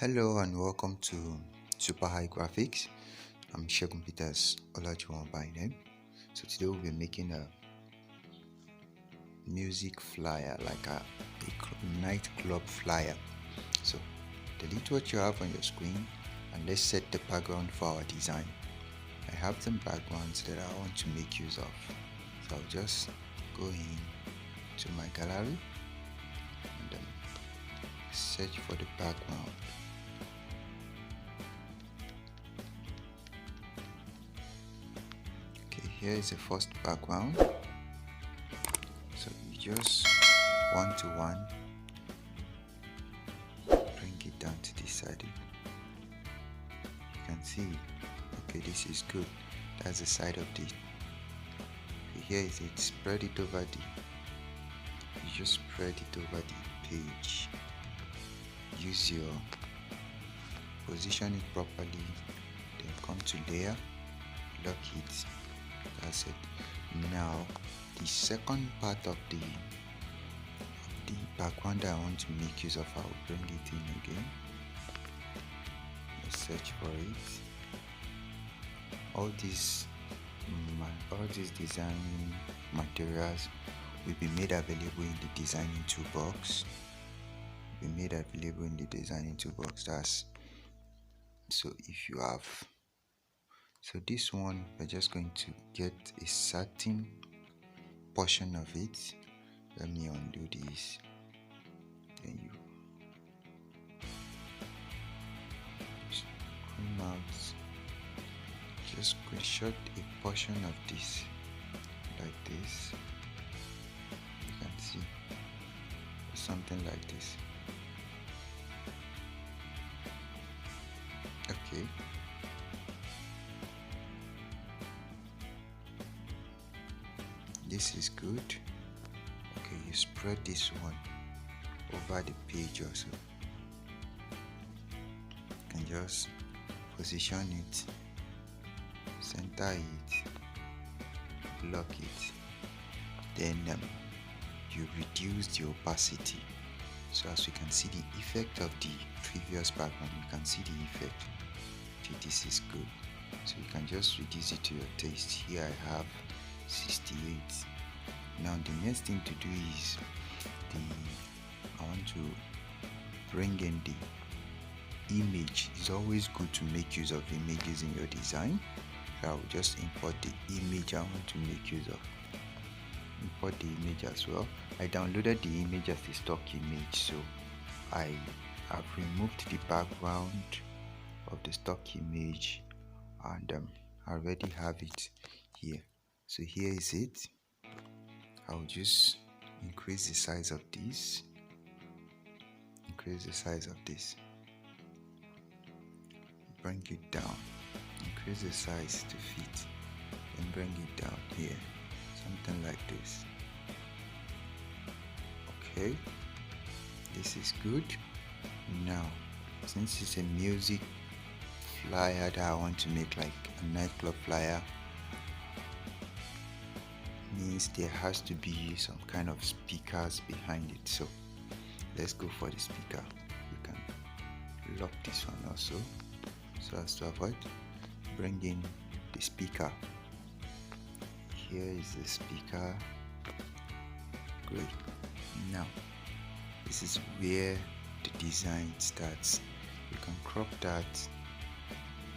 Hello and welcome to Super High Graphics. I'm Shegun Peters Olajuwon by name. So today we'll be making a music flyer, like a nightclub flyer. So delete what you have on your screen and let's set the background for our design. I have some backgrounds that I want to make use of. So I'll just go in to my gallery and then search for the background. Here is the first background. So you just one to one bring it down to this side. You can see, okay, this is good. That's the side of the. Here is it. Spread it over the. You just spread it over the page. Use your position it properly. Then come to layer, lock it. That's it. Now the second part of the background I want to make use of, I will bring it in again. Let's search for it. All these design materials will be made available in the designing toolbox. That's so if you have. So this one, we're just going to get a certain portion of it. Let me undo this. Then you come out. Just screenshot a portion of this, like this. You can see something like this. Okay. This is good. Okay, you spread this one over the page also. You can just position it, center it, lock it. Then you reduce the opacity. So as you can see the effect of the previous background, you can see the effect. Okay, this is good. So you can just reduce it to your taste. Here I have 68. Now the next thing to do is I want to bring in the image. It's always good to make use of images in your design. So I will just import the image I want to make use of. Import the image as well. I downloaded the image as a stock image, so I have removed the background of the stock image and I already have it here. So here is it. I'll just increase the size of this. Bring it down. Increase the size to fit. Then bring it down here. Something like this. Okay. This is good. Now, since it's a music flyer that I want to make, like a nightclub flyer, means there has to be some kind of speakers behind it. So let's go for the speaker. You can lock this one also, so as to avoid. Bring in the speaker. Here is the speaker. Great. Now this is where the design starts. You can crop that.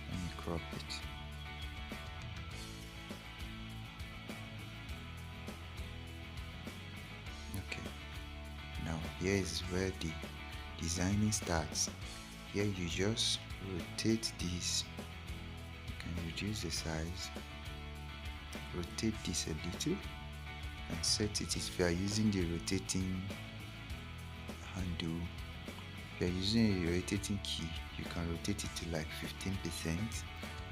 Let me crop it. Here is where the designing starts. Here you just rotate this. You can reduce the size, rotate this a little, and set it. If you are using the rotating handle, if you are using a rotating key, you can rotate it to like 15%.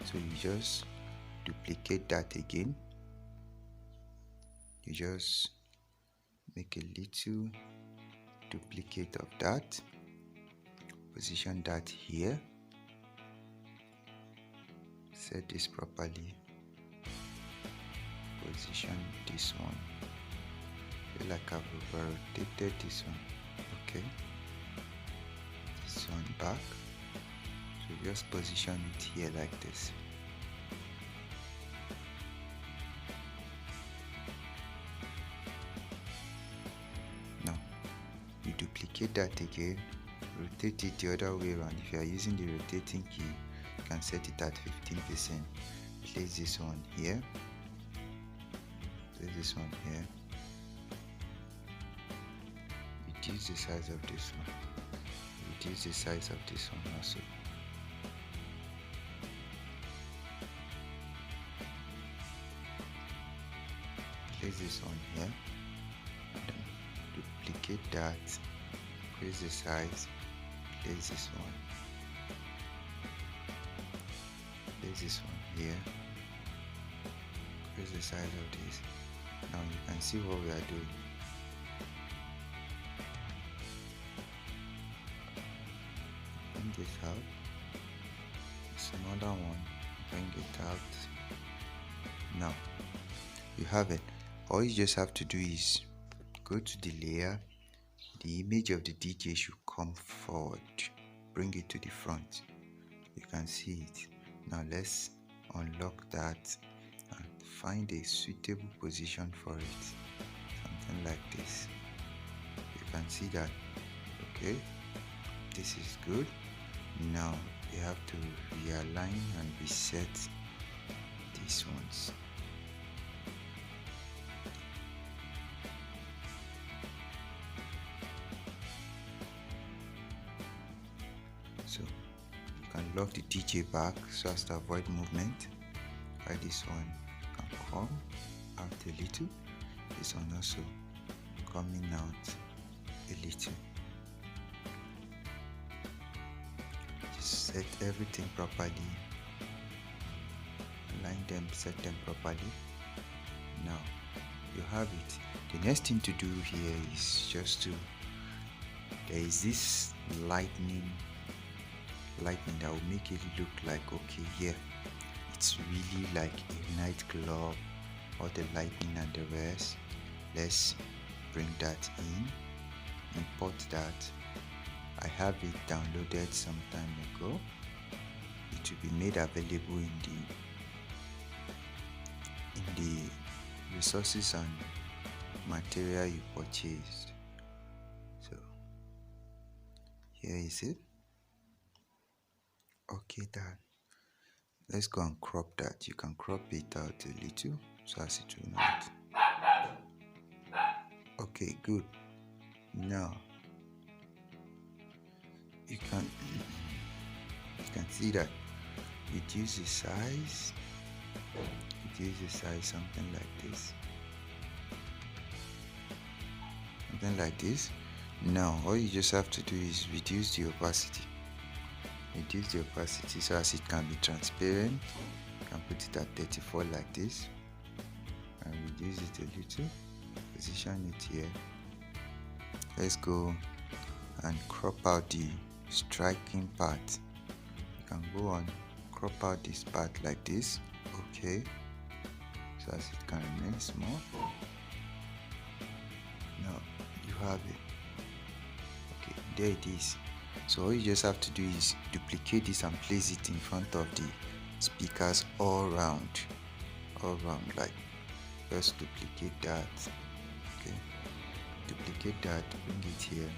So you just duplicate that again. You just make a little duplicate of that, position that here, set this properly, position this one. I feel like I've over rotated this one. Okay, this one back, So just position it here like this. Now you duplicate that again, rotate it the other way around. If you are using the rotating key, you can set it at 15%. Place this one here, place this one here, reduce the size of this one, reduce the size of this one also. Place this one here, and then duplicate that, increase the size, place this one, place this one here, increase the size of this. Now you can see what we are doing. Bring this out, it's another one, bring it out. Now you have it. All you just have to do is go to the layer, the image of the DJ should come forward, bring it to the front. You can see it. Now let's unlock that and find a suitable position for it, something like this. You can see that. Okay, this is good. Now you have to realign and reset these ones. So you can lock the DJ back so as to avoid movement. While this one can come out a little, this one also coming out a little. Just set everything properly, align them, set them properly. Now you have it. The next thing to do here is just to, there is this lightning that will make it look like, okay, here it's really like a nightclub, all the lightning and the rest. Let's bring that in, import that. I have it downloaded some time ago. It will be made available in the resources and material you purchased. So here is it. Okay, that. Let's go and crop that. You can crop it out a little so as it will not. Okay, good. Now you can see that. Reduce the size. Reduce the size, something like this. Something like this. Now all you just have to do is reduce the opacity. Reduce the opacity so as it can be transparent. You can put it at 34 like this and reduce it a little, position it here. Let's go and crop out the striking part. You can go on, crop out this part like this, okay, so as it can remain small. Now you have it. Okay, there it is. So all you just have to do is duplicate this and place it in front of the speakers all round, like just duplicate that. Okay, duplicate that, bring it here,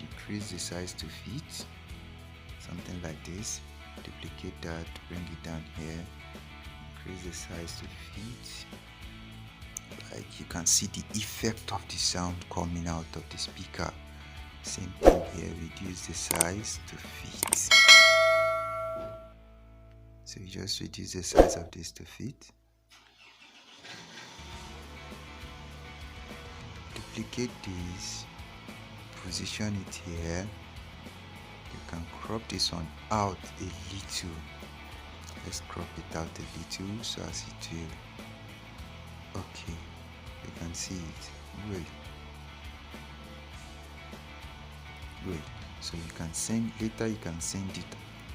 increase the size to fit, something like this. Duplicate that, bring it down here, increase the size to fit. Like you can see the effect of the sound coming out of the speaker. Same thing here, reduce the size to fit. So you just reduce the size of this to fit. Duplicate this, position it here. You can crop this one out a little. Let's crop it out a little so as it will. Okay, you can see it. Great. So you can send later, you can send it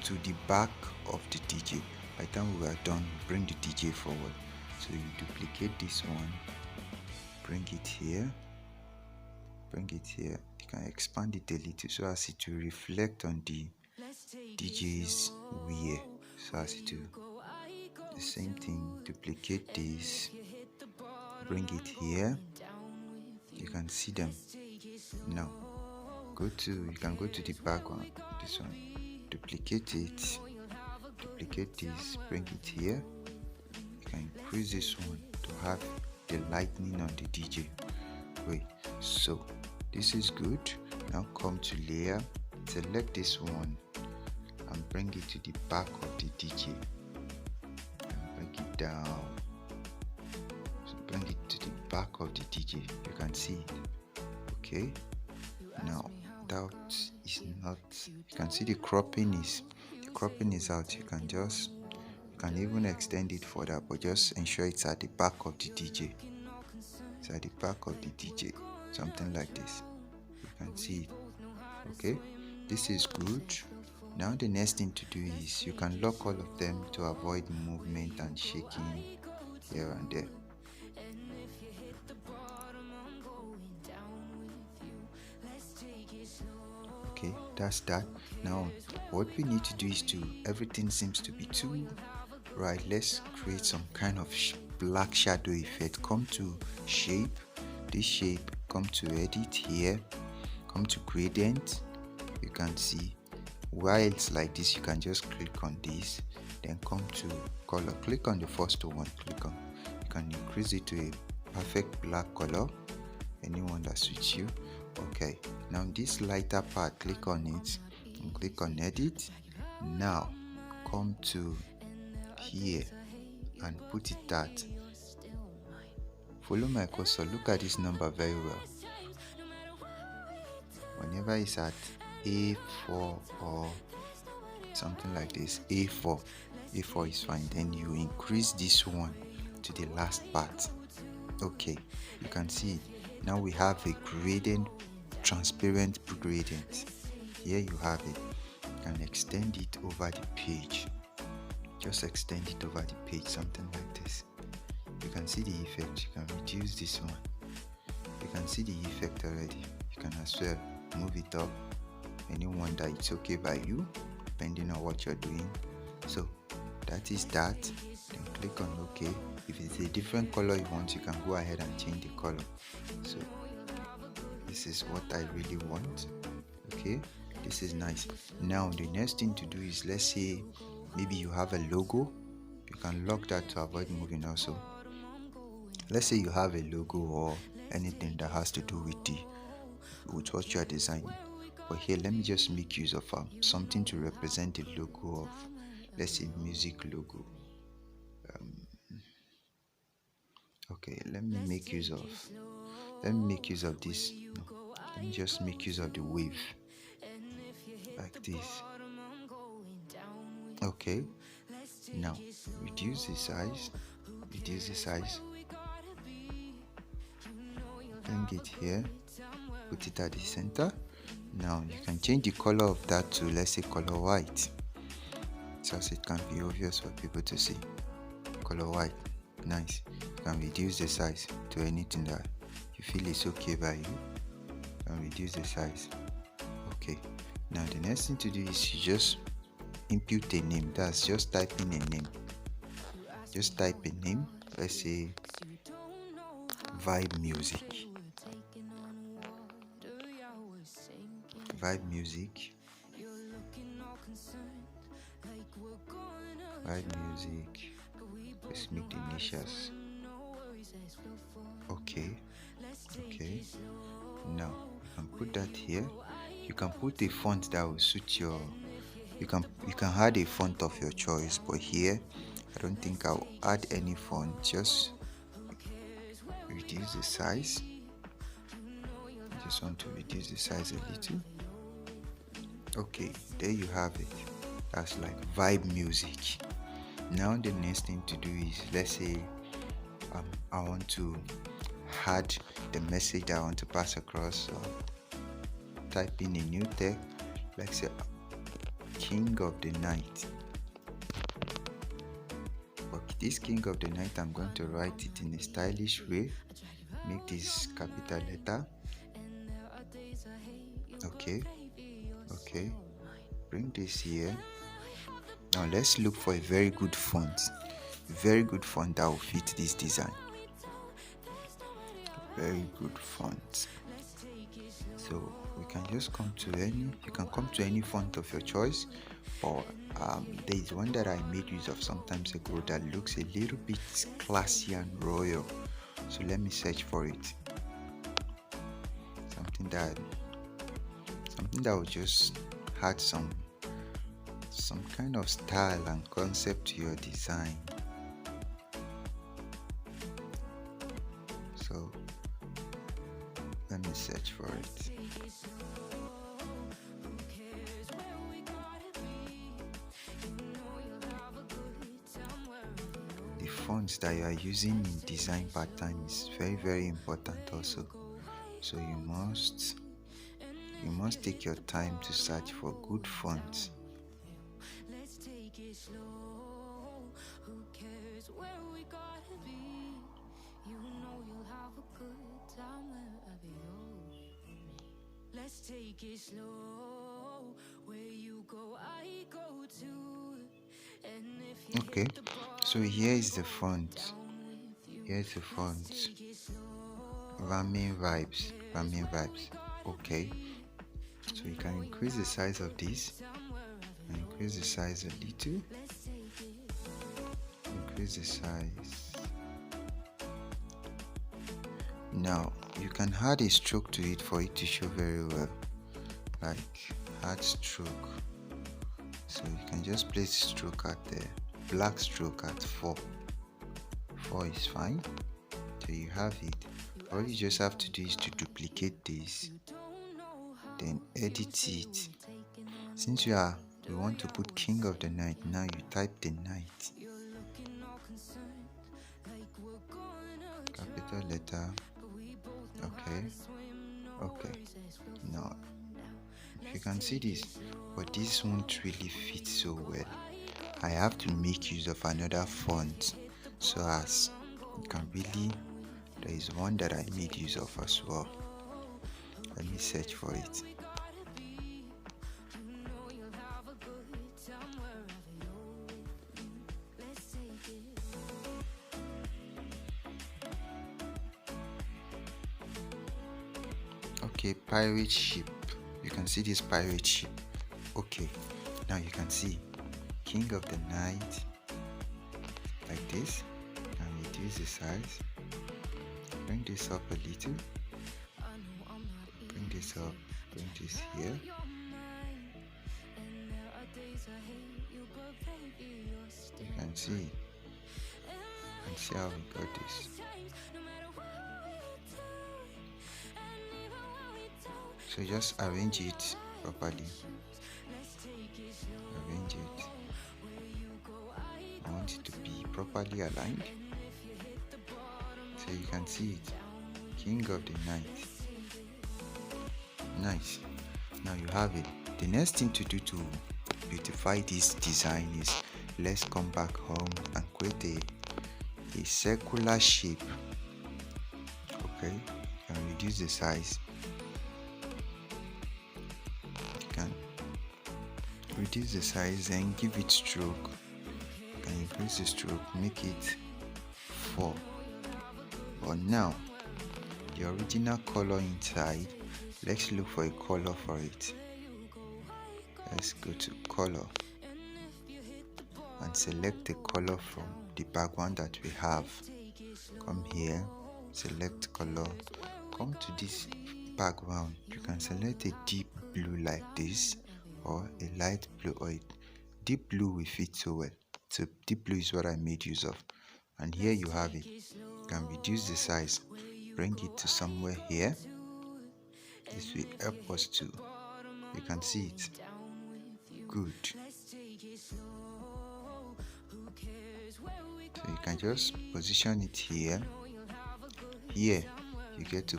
to the back of the DJ. By the time we are done, bring the DJ forward. So you duplicate this one, bring it here, you can expand it a little so as it will reflect on the DJ's wear. So as to the same thing, duplicate this, bring it here. You can see them now. You can go to the back one, this one, duplicate it, duplicate this, bring it here. You can increase this one to have the lightning on the DJ. Wait, so this is good. Now come to layer, select this one and bring it to the back of the DJ and bring it down. So bring it to the back of the DJ. You can see it. Okay, now that is not, you can see the cropping is out. You can even extend it further, but just ensure it's at the back of the DJ. It's at the back of the DJ, something like this. You can see it. Okay, this is good. Now the next thing to do is you can lock all of them to avoid movement and shaking here and there. Okay, that's that. Now what we need to do is everything seems to be too right. Let's create some kind of black shadow effect. Come to shape, this shape, come to edit here, come to gradient. You can see while it's like this, you can just click on this, then come to color, click on the first one, you can increase it to a perfect black color, anyone that suits you. Okay, now this lighter part, click on it and click on edit. Now come to here and put it at, follow my cursor, look at this number very well. Whenever it's at A4 or something like this, A4 is fine, then you increase this one to the last part. Okay, you can see it. Now we have a gradient, transparent gradient. Here you have it. You can extend it over the page. Just extend it over the page, something like this. You can see the effect. You can reduce this one. You can see the effect already. You can as well move it up. Anyone that it's okay by you, depending on what you're doing. So that is that. Then click on OK. If it's a different color you want, you can go ahead and change the color. So this is what I really want. Okay, this is nice. Now the next thing to do is, let's say maybe you have a logo. You can lock that to avoid moving also. Let's say you have a logo or anything that has to do with what you are designing. But here, let me just make use of something to represent the logo of, let's say, music logo. Okay, let me make use of this. No, let me just make use of the wave like this. Okay, now reduce the size, bring it here, put it at the center. Now you can change the color of that to, let's say, color white, so as it can be obvious for people to see. Color white, nice. You can reduce the size to anything that you feel is okay by you, and reduce the size. Okay, now the next thing to do is you just input a name. That's just type in a name. Just type a name. Let's say vibe music. Vibe music. Let's make the initials. Okay. Now you can put that here. You can put a font that will suit your. You can add a font of your choice, but here I don't think I'll add any font. Just reduce the size. I just want to reduce the size a little. Okay, there you have it. That's like vibe music. Now the next thing to do is, let's say I want to add the message that I want to pass across. So type in a new text, like say King of the Night. Okay, this King of the Night, I'm going to write it in a stylish way. Make this capital letter. Okay, bring this here. Now let's look for a very good font that will fit this design. Very good font. So we can just come to any font of your choice, or there is one that I made use of some times ago that looks a little bit classy and royal. So let me search for it. Something that will just add some kind of style and concept to your design. So let me search for it. The fonts that you are using in design part-time is very important also. So you must take your time to search for good fonts. Let's take it slow. Where you go, I go too. Okay, so here is the font. Here's the font. Ramen vibes. Okay, so you can increase the size of this. Increase the size a little. Increase the size. Now you can add a stroke to it for it to show very well, like add stroke. So you can just place stroke at the black stroke at 4 is fine. So you have it. All you just have to do is to duplicate this, then edit it. Since you want to put king of the night, now you type the night, capital letter. Okay, now if you can see this, but this won't really fit so well. I have to make use of another font, so as you can really, there is one that I made use of as well. Let me search for it. Okay, pirate ship. You can see this pirate ship. Okay, now you can see king of the night like this. Now reduce the size, bring this up a little, bring this up, bring this here. You can see how we got this. So just arrange it properly. Arrange it. I want it to be properly aligned. So you can see it. King of the night. Nice. Now you have it. The next thing to do to beautify this design is, let's come back home and create a circular shape. Okay, you can reduce the size. Reduce the size and give it stroke. You can increase the stroke, make it 4. But now the original color inside, let's look for a color for it. Let's go to color and select the color from the background that we have. Come here, select color, come to this background. You can select a deep blue like this, or a light blue, or a deep blue will fit so well. So deep blue is what I made use of, and here you have it. You can reduce the size, bring it to somewhere here. This will help us to, you can see it. Good. So you can just position it here. Here you get to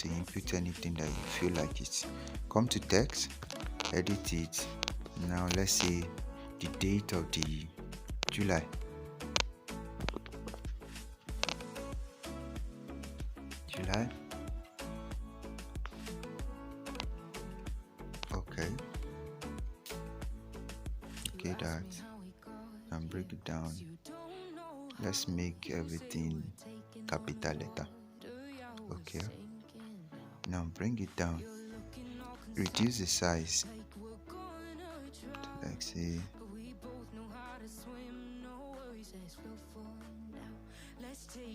input anything that you feel like it. Come to text, edit it. Now let's say the date of the July. Okay, duplicate that and break it down. Let's make everything capital letter. Okay, now bring it down, reduce the size to like say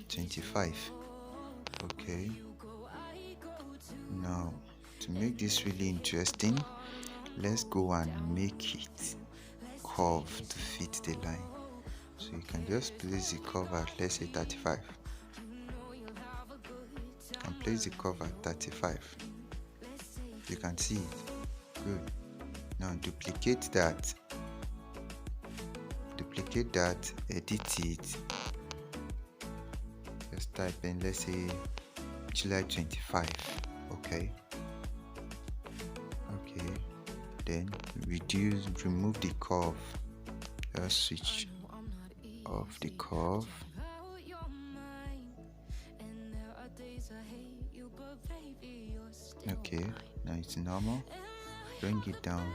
25. Okay, now to make this really interesting, let's go and make it curve to fit the line. So you can just place the curve at, let's say 35, and place the curve at 35. You can see it. Good. Now duplicate that, edit it. Just type in, let's say July 25. Okay, then remove the curve. Just switch off the curve. Okay, now it's normal. Bring it down.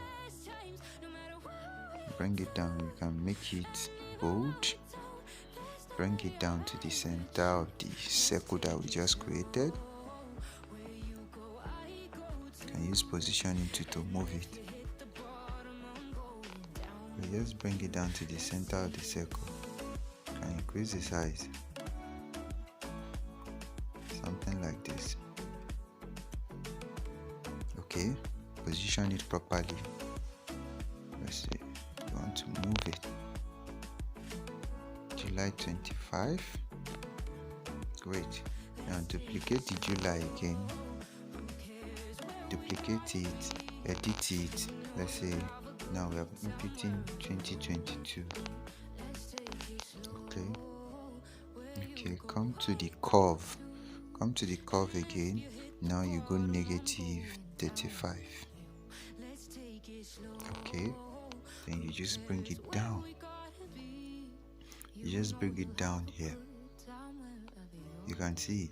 You can make it bold. Bring it down to the center of the circle that we just created. You can use positioning to move it. You just bring it down to the center of the circle. You can increase the size. Something like this. Okay, position it properly. Let's see, you want to move it. July 25. Great. Now duplicate the July again. Duplicate it, edit it. Let's say now we are inputting 2022. Okay, come to the curve. Again. Now you go negative 35. Okay, then you just bring it down. Here. You can see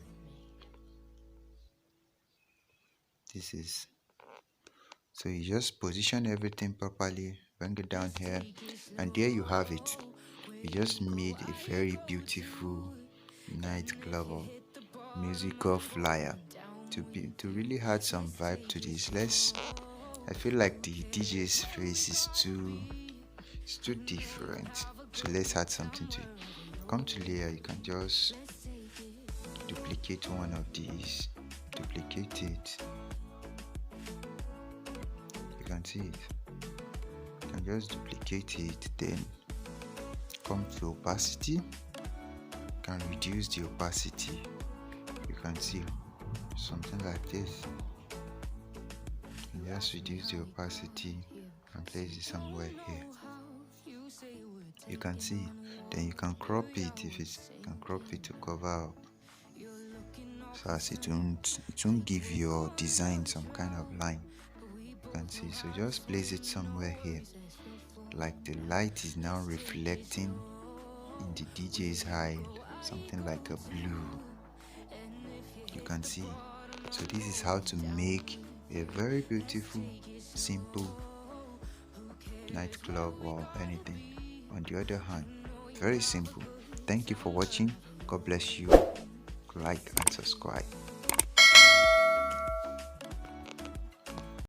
this is, so you just position everything properly, bring it down here, and there you have it. You just made a very beautiful nightclub or musical flyer to really add some vibe to this. I feel like the DJ's face is too different, so let's add something to it. Come to layer, you can just duplicate one of these, duplicate it. You can see it. You can just duplicate it, then come to opacity. You can reduce the opacity. You can see something like this. You just reduce the opacity and place it somewhere here. You can see, then you can crop it to cover up, so as it won't give your design some kind of line. You can see, so just place it somewhere here, like the light is now reflecting in the DJ's eye, something like a blue. You can see. So this is how to make a very beautiful, simple nightclub or anything. On the other hand, very simple. Thank you for watching. God bless you. Like and subscribe.